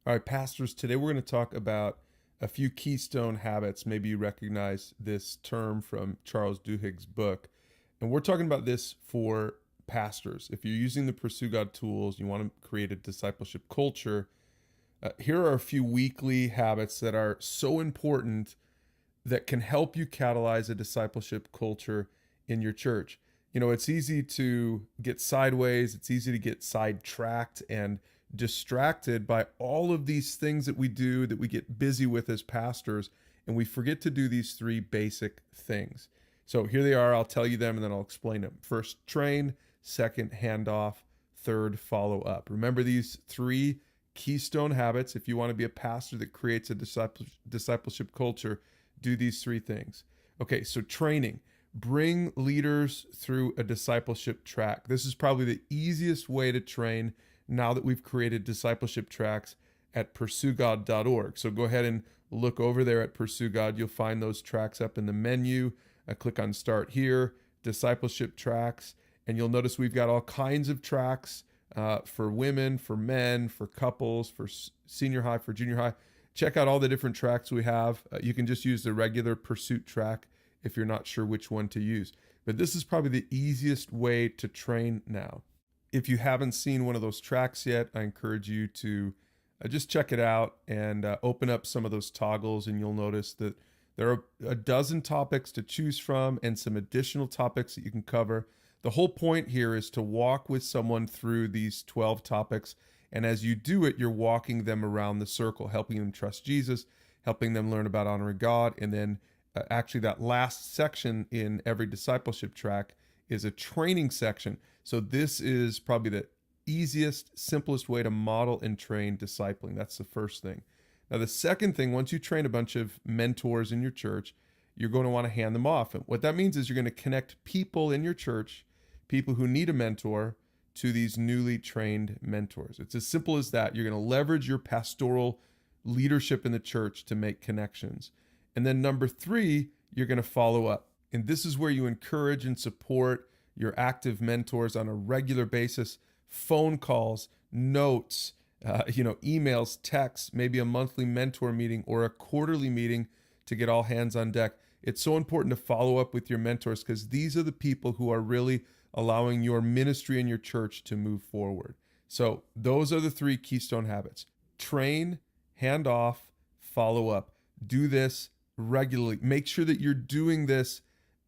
All right, pastors, today we're going to talk about a few keystone habits. Maybe you recognize this term from Charles Duhigg's book. And we're talking about this for pastors. If you're using the Pursue God tools, you want to create a discipleship culture, here are a few weekly habits that are so important that can help you catalyze a discipleship culture in your church. You know, it's easy to get sideways, it's easy to get sidetracked and distracted by all of these things that we do, that we get busy with as pastors, and we forget to do these three basic things. So here they are. I'll tell you them and then I'll explain them. First, train. Second, hand off. Third, follow up. Remember these three keystone habits. If you want to be a pastor that creates a discipleship culture, do these three things. Okay, so training. Bring leaders through a discipleship track. This is probably the easiest way to train now that we've created discipleship tracks at pursueGod.org. So go ahead and look over there at Pursue God. You'll find those tracks up in the menu. Click on Start Here, Discipleship Tracks, and you'll notice we've got all kinds of tracks for women, for men, for couples, for senior high, for junior high. Check out all the different tracks we have. You can just use the regular Pursuit track if you're not sure which one to use. But this is probably the easiest way to train now. If you haven't seen one of those tracks yet, I encourage you to just check it out and open up some of those toggles, and you'll notice that there are a dozen topics to choose from and some additional topics that you can cover. The whole point here is to walk with someone through these 12 topics. And as you do it, you're walking them around the circle, helping them trust Jesus, helping them learn about honoring God. And then actually that last section in every discipleship track is a training section. So this is probably the easiest, simplest way to model and train discipling. That's the first thing. Now, the second thing, once you train a bunch of mentors in your church, you're going to want to hand them off. And what that means is you're going to connect people in your church, people who need a mentor, to these newly trained mentors. It's as simple as that. You're going to leverage your pastoral leadership in the church to make connections. And then number three, you're going to follow up. And this is where you encourage and support your active mentors on a regular basis, phone calls, notes, emails, texts, maybe a monthly mentor meeting or a quarterly meeting to get all hands on deck. It's so important to follow up with your mentors because these are the people who are really allowing your ministry and your church to move forward. So those are the three keystone habits. Train, hand off, follow up. Do this regularly. Make sure that you're doing this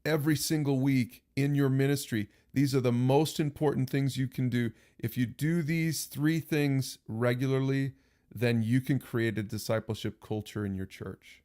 every single week in your ministry. These are the most important things you can do. If you do these three things regularly, then you can create a discipleship culture in your church.